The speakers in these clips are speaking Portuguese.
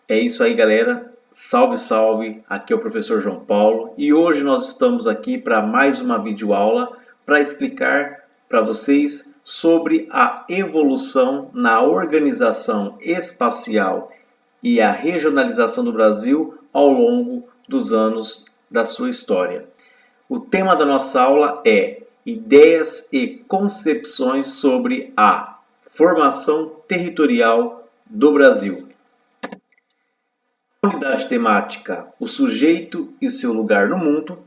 É isso aí, galera. Salve, salve! Aqui é o professor João Paulo e hoje nós estamos aqui para mais uma videoaula para explicar para vocês sobre a evolução na organização espacial e a regionalização do Brasil ao longo dos anos da sua história. O tema da nossa aula é Ideias e concepções sobre a formação territorial do Brasil. Unidade temática: o sujeito e o seu lugar no mundo.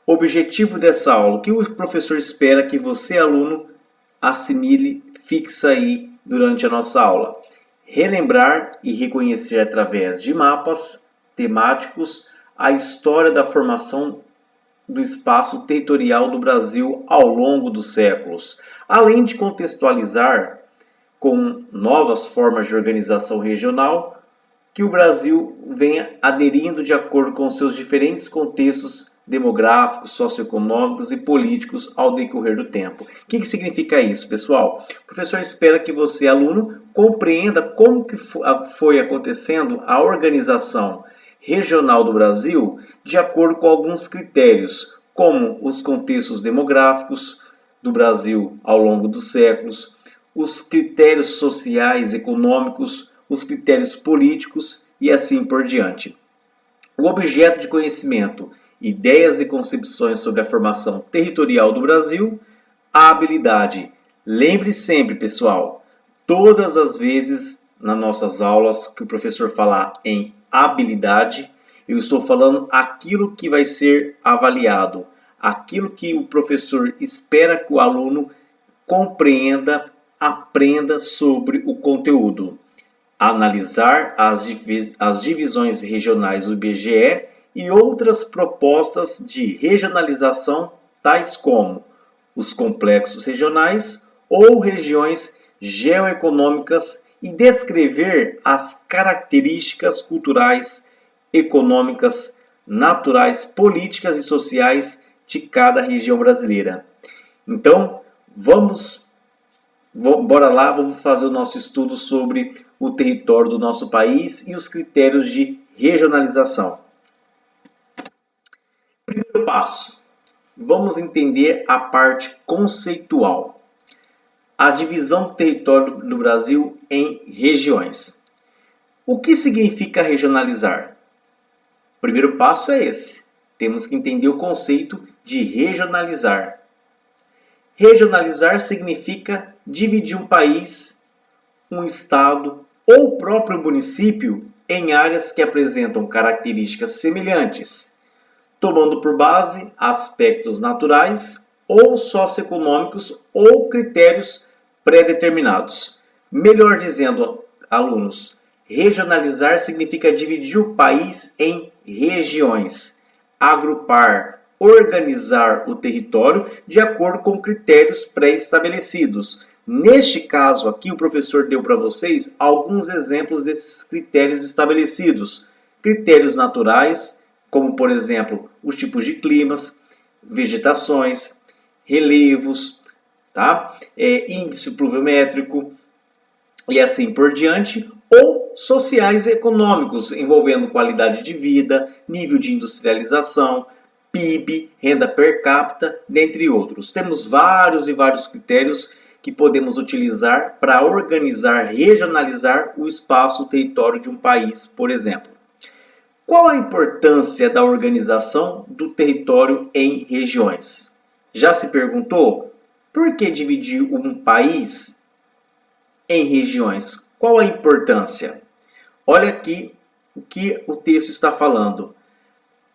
Objetivo dessa aula: o que o professor espera que você, aluno, assimile, fixa aí durante a nossa aula. Relembrar e reconhecer através de mapas temáticos a história da formação do espaço territorial do Brasil ao longo dos séculos, além de contextualizar com novas formas de organização regional que o Brasil venha aderindo de acordo com seus diferentes contextos demográficos, socioeconômicos e políticos ao decorrer do tempo. O que significa isso, pessoal? O professor espera que você, aluno, compreenda como que foi acontecendo a organização regional do Brasil de acordo com alguns critérios, como os contextos demográficos do Brasil ao longo dos séculos, os critérios sociais, econômicos, os critérios políticos e assim por diante. O objeto de conhecimento, ideias e concepções sobre a formação territorial do Brasil, a habilidade. Lembre sempre, pessoal, todas as vezes nas nossas aulas que o professor falar em habilidade, eu estou falando aquilo que vai ser avaliado, aquilo que o professor espera que o aluno compreenda, aprenda sobre o conteúdo. Analisar as divisões regionais do IBGE e outras propostas de regionalização, tais como os complexos regionais ou regiões geoeconômicas, e descrever as características culturais, econômicas, naturais, políticas e sociais de cada região brasileira. Então, bora lá, vamos fazer o nosso estudo sobre o território do nosso país e os critérios de regionalização. Primeiro passo, vamos entender a parte conceitual. A divisão do território do Brasil em regiões. O que significa regionalizar? O primeiro passo é esse. Temos que entender o conceito de regionalizar. Regionalizar significa dividir um país, um estado ou o próprio município em áreas que apresentam características semelhantes, tomando por base aspectos naturais ou socioeconômicos ou critérios pré-determinados. Melhor dizendo, alunos, regionalizar significa dividir o país em regiões, agrupar, organizar o território de acordo com critérios pré-estabelecidos. Neste caso aqui, o professor deu para vocês alguns exemplos desses critérios estabelecidos. Critérios naturais, como por exemplo, os tipos de climas, vegetações, relevos, tá? Índice pluviométrico e assim por diante, ou sociais e econômicos, envolvendo qualidade de vida, nível de industrialização, PIB, renda per capita, dentre outros. Temos vários e vários critérios que podemos utilizar para organizar, regionalizar o espaço, o território de um país, por exemplo. Qual a importância da organização do território em regiões? Já se perguntou por que dividir um país em regiões? Qual a importância? Olha aqui o que o texto está falando.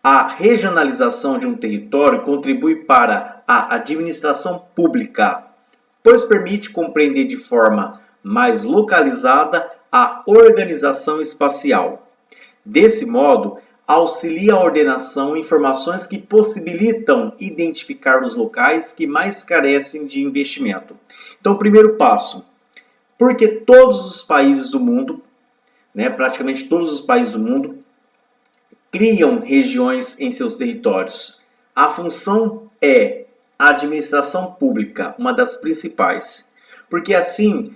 A regionalização de um território contribui para a administração pública, pois permite compreender de forma mais localizada a organização espacial. Desse modo, auxilia a ordenação informações que possibilitam identificar os locais que mais carecem de investimento. Então, primeiro passo, porque todos os países do mundo, praticamente todos os países do mundo, criam regiões em seus territórios. A função é a administração pública, uma das principais, porque assim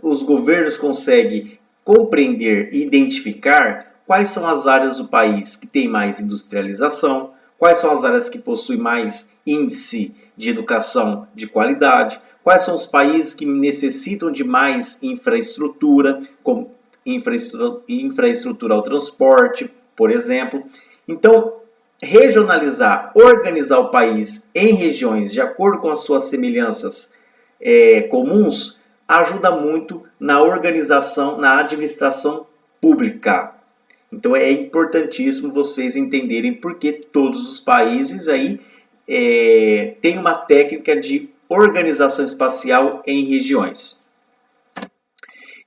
os governos conseguem compreender e identificar quais são as áreas do país que têm mais industrialização, quais são as áreas que possuem mais índice de educação de qualidade, quais são os países que necessitam de mais infraestrutura, como infraestrutura ao transporte, por exemplo. Então, regionalizar, organizar o país em regiões de acordo com as suas semelhanças comuns, ajuda muito na organização, na administração pública. Então é importantíssimo vocês entenderem porque todos os países aí têm uma técnica de organização espacial em regiões.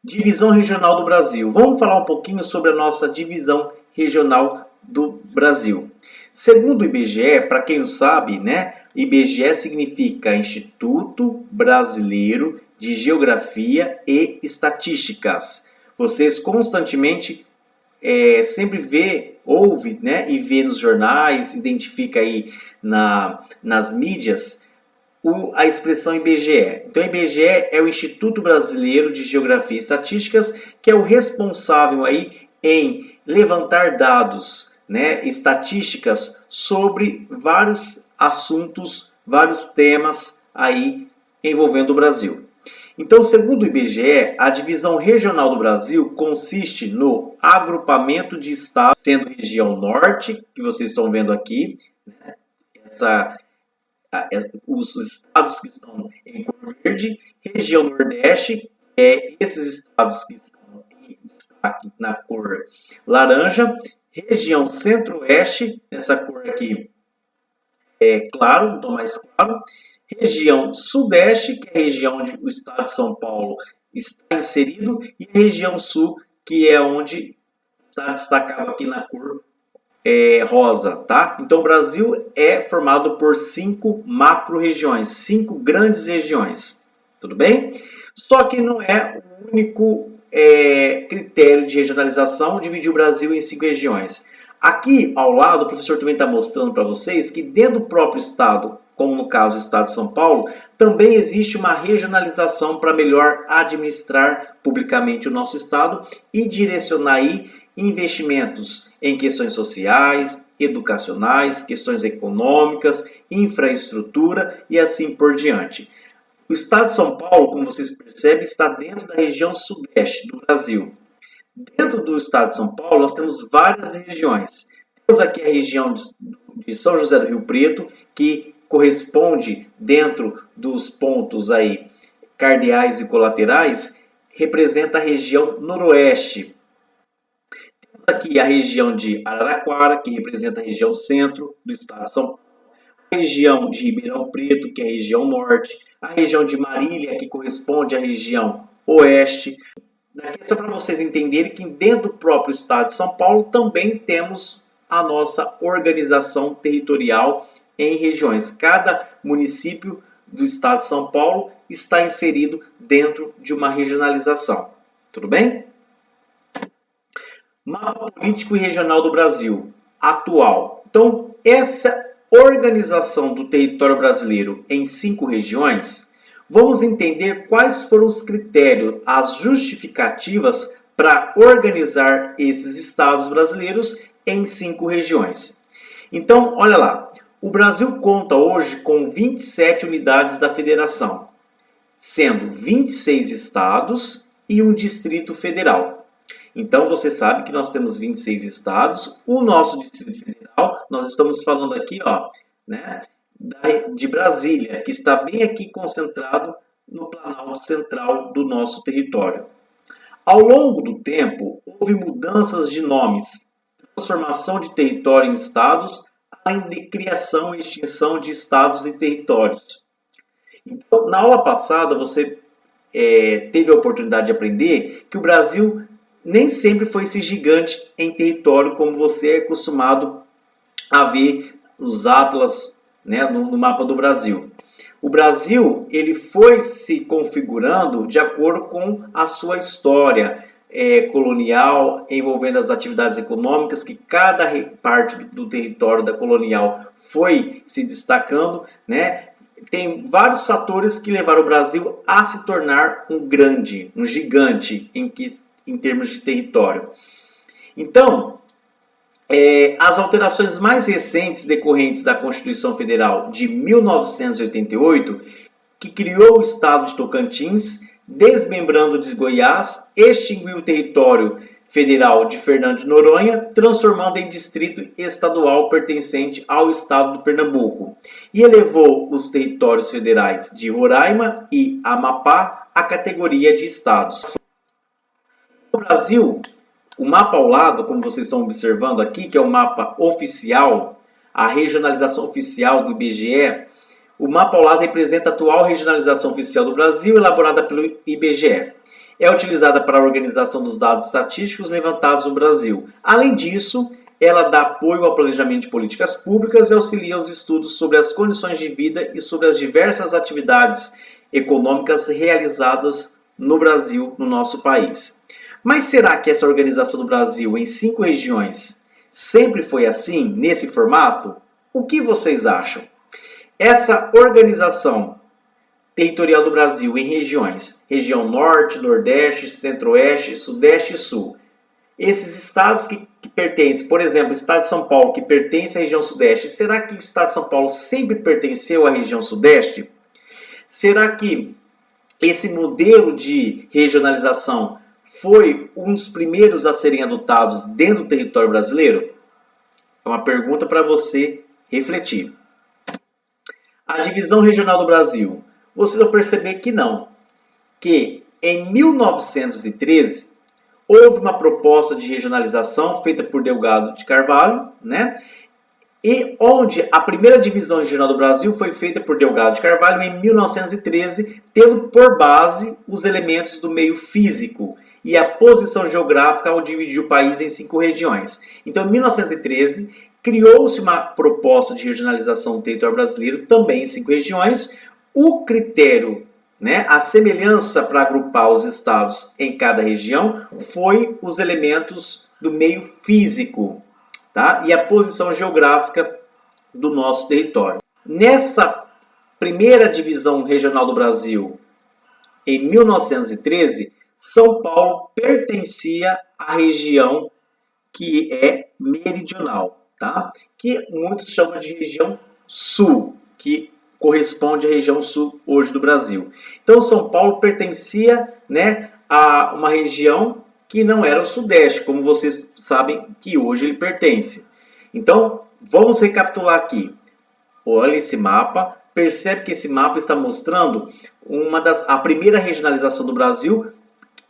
Divisão regional do Brasil. Vamos falar um pouquinho sobre a nossa divisão regional do Brasil. Segundo o IBGE, para quem não sabe, né, IBGE significa Instituto Brasileiro de Geografia e Estatísticas. Vocês constantemente sempre ouve, né, e vê nos jornais, identifica aí nas mídias a expressão IBGE. Então, o IBGE é o Instituto Brasileiro de Geografia e Estatísticas, que é o responsável aí em levantar dados, né, estatísticas sobre vários assuntos, vários temas aí envolvendo o Brasil. Então, segundo o IBGE, a divisão regional do Brasil consiste no agrupamento de estados, sendo região norte, que vocês estão vendo aqui, né, os estados que estão em cor verde, região nordeste, esses estados que estão em destaque na cor laranja, região centro-oeste, nessa cor aqui claro, um tom mais claro, região sudeste, que é a região onde o estado de São Paulo está inserido, e a região sul, que é onde está destacado aqui na cor rosa, tá? Então o Brasil é formado por 5 macro-regiões, 5 grandes regiões, tudo bem? Só que não é o único critério de regionalização dividir o Brasil em 5 regiões. Aqui ao lado, o professor também está mostrando para vocês que dentro do próprio estado, como no caso do estado de São Paulo, também existe uma regionalização para melhor administrar publicamente o nosso estado e direcionar aí investimentos em questões sociais, educacionais, questões econômicas, infraestrutura e assim por diante. O estado de São Paulo, como vocês percebem, está dentro da região sudeste do Brasil. Dentro do estado de São Paulo, nós temos várias regiões. Temos aqui a região de São José do Rio Preto, que corresponde dentro dos pontos aí cardeais e colaterais, representa a região noroeste. Temos aqui a região de Araraquara, que representa a região centro do estado de São Paulo. A região de Ribeirão Preto, que é a região norte. A região de Marília, que corresponde à região oeste. Aqui é só para vocês entenderem que dentro do próprio estado de São Paulo também temos a nossa organização territorial em regiões. Cada município do estado de São Paulo está inserido dentro de uma regionalização. Tudo bem? Mapa político e regional do Brasil atual. Então, essa organização do território brasileiro em 5 regiões, vamos entender quais foram os critérios, as justificativas para organizar esses estados brasileiros em 5 regiões. Então, olha lá, o Brasil conta hoje com 27 unidades da federação, sendo 26 estados e um distrito federal. Então, você sabe que nós temos 26 estados, o nosso distrito federal, nós estamos falando aqui, ó, né, de Brasília, que está bem aqui concentrado no Planalto Central do nosso território. Ao longo do tempo, houve mudanças de nomes, transformação de território em estados, além de criação e extinção de estados e territórios. Então, na aula passada, você teve a oportunidade de aprender que o Brasil nem sempre foi esse gigante em território como você é acostumado a ver nos atlas, né, no mapa do Brasil. O Brasil ele foi se configurando de acordo com a sua história colonial, envolvendo as atividades econômicas que cada parte do território da colonial foi se destacando, né? Tem vários fatores que levaram o Brasil a se tornar um gigante, em que em termos de território. Então, as alterações mais recentes decorrentes da Constituição Federal de 1988, que criou o estado de Tocantins, desmembrando de Goiás, extinguiu o território federal de Fernando de Noronha, transformando em distrito estadual pertencente ao estado do Pernambuco, e elevou os territórios federais de Roraima e Amapá à categoria de estados. No Brasil, o mapa ao lado, como vocês estão observando aqui, que é o mapa oficial, a regionalização oficial do IBGE, o mapa ao lado representa a atual regionalização oficial do Brasil, elaborada pelo IBGE. É utilizada para a organização dos dados estatísticos levantados no Brasil. Além disso, ela dá apoio ao planejamento de políticas públicas e auxilia os estudos sobre as condições de vida e sobre as diversas atividades econômicas realizadas no Brasil, no nosso país. Mas será que essa organização do Brasil em 5 regiões sempre foi assim, nesse formato? O que vocês acham? Essa organização territorial do Brasil em regiões, região Norte, Nordeste, Centro-Oeste, Sudeste e Sul. Esses estados que pertencem, por exemplo, o estado de São Paulo, que pertence à região Sudeste, será que o estado de São Paulo sempre pertenceu à região Sudeste? Será que esse modelo de regionalização foi um dos primeiros a serem adotados dentro do território brasileiro? É uma pergunta para você refletir. A divisão regional do Brasil. Vocês vão perceber que não. Que em 1913 houve uma proposta de regionalização feita por Delgado de Carvalho, né? E onde a primeira divisão regional do Brasil foi feita por Delgado de Carvalho em 1913, tendo por base os elementos do meio físico e a posição geográfica ao dividir o país em 5 regiões. Então, em 1913, criou-se uma proposta de regionalização do território brasileiro, também em 5 regiões. O critério, né, a semelhança para agrupar os estados em cada região, foi os elementos do meio físico, tá? E a posição geográfica do nosso território. Nessa primeira divisão regional do Brasil, em 1913, São Paulo pertencia à região que é meridional, tá? Que muitos chamam de região sul, que corresponde à região sul hoje do Brasil. Então, São Paulo pertencia, né, a uma região que não era o Sudeste, como vocês sabem que hoje ele pertence. Então, vamos recapitular aqui. Olha esse mapa, percebe que esse mapa está mostrando a primeira regionalização do Brasil.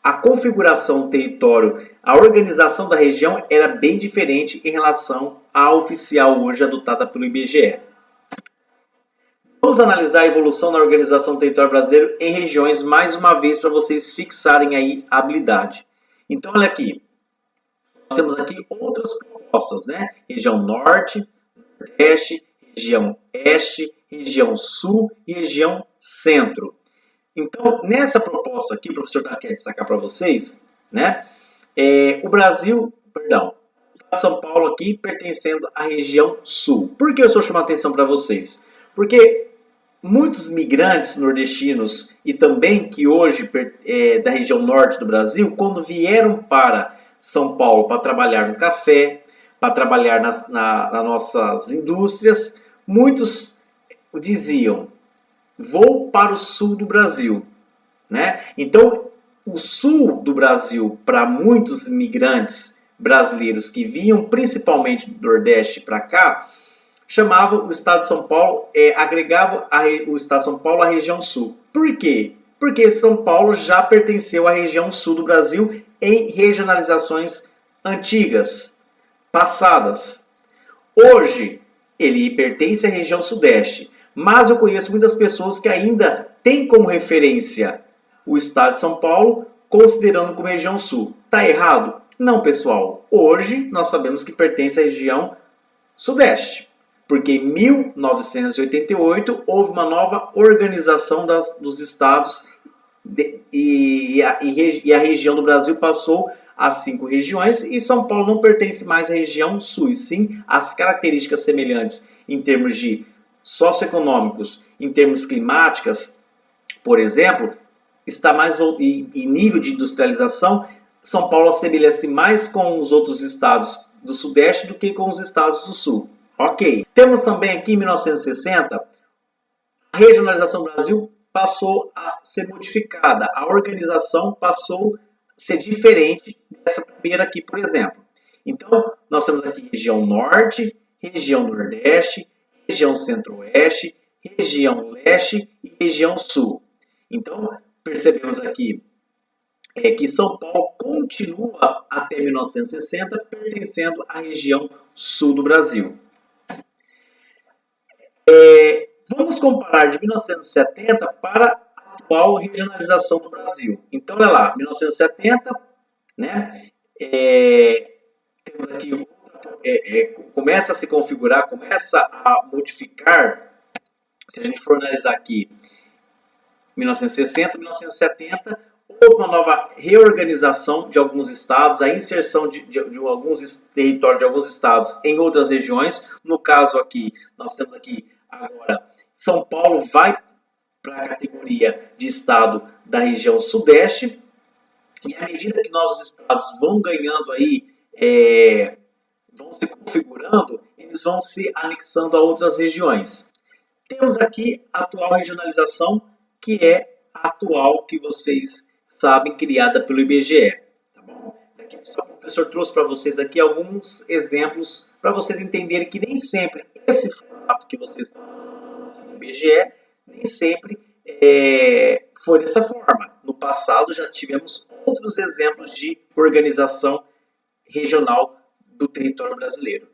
A configuração do território, a organização da região era bem diferente em relação à oficial hoje adotada pelo IBGE. Vamos analisar a evolução na organização do território brasileiro em regiões, mais uma vez, para vocês fixarem aí a habilidade. Então, olha aqui. Nós temos aqui outras propostas, né? Região Norte, Nordeste, região Oeste, região Sul e região Centro. Então, nessa proposta aqui, o professor quer destacar para vocês, né? O estado de São Paulo aqui pertencendo à região Sul. Por que eu estou chamando a atenção para vocês? Porque muitos migrantes nordestinos e também que hoje da região norte do Brasil, quando vieram para São Paulo para trabalhar no café, para trabalhar nas nossas indústrias, muitos diziam: vou para o sul do Brasil, né? Então, o sul do Brasil, para muitos imigrantes brasileiros que vinham principalmente do Nordeste para cá, chamava o estado de São Paulo, agregava o estado de São Paulo à região sul. Por quê? Porque São Paulo já pertenceu à região sul do Brasil em regionalizações antigas, passadas. Hoje, ele pertence à região sudeste. Mas eu conheço muitas pessoas que ainda têm como referência o estado de São Paulo, considerando como região sul. Está errado? Não, pessoal. Hoje nós sabemos que pertence à região sudeste. Porque em 1988 houve uma nova organização dos estados e a região do Brasil passou a 5 regiões e São Paulo não pertence mais à região sul, e sim às características semelhantes em termos de socioeconômicos, em termos climáticas, por exemplo, está mais em nível de industrialização, São Paulo assemelha-se mais com os outros estados do Sudeste do que com os estados do Sul. Ok. Temos também aqui em 1960, a regionalização do Brasil passou a ser modificada. A organização passou a ser diferente dessa primeira aqui, por exemplo. Então, nós temos aqui região Norte, região Nordeste, região Centro-Oeste, região Leste e região Sul. Então, percebemos aqui que São Paulo continua até 1960 pertencendo à região sul do Brasil. Vamos comparar de 1970 para a atual regionalização do Brasil. Então, olha lá, 1970, né, temos aqui, começa a se configurar, começa a modificar, se a gente for analisar aqui, 1960, 1970, houve uma nova reorganização de alguns estados, a inserção de alguns territórios de alguns estados em outras regiões. No caso aqui, nós temos aqui agora, São Paulo vai para a categoria de estado da região Sudeste, e à medida que novos estados vão ganhando aí, vão se configurando, eles vão se anexando a outras regiões. Temos aqui a atual regionalização, que é a atual que vocês sabem, criada pelo IBGE. Tá bom? Aqui, o professor trouxe para vocês aqui alguns exemplos para vocês entenderem que nem sempre esse formato que vocês estão usando no IBGE, nem sempre foi dessa forma. No passado já tivemos outros exemplos de organização regional do território brasileiro.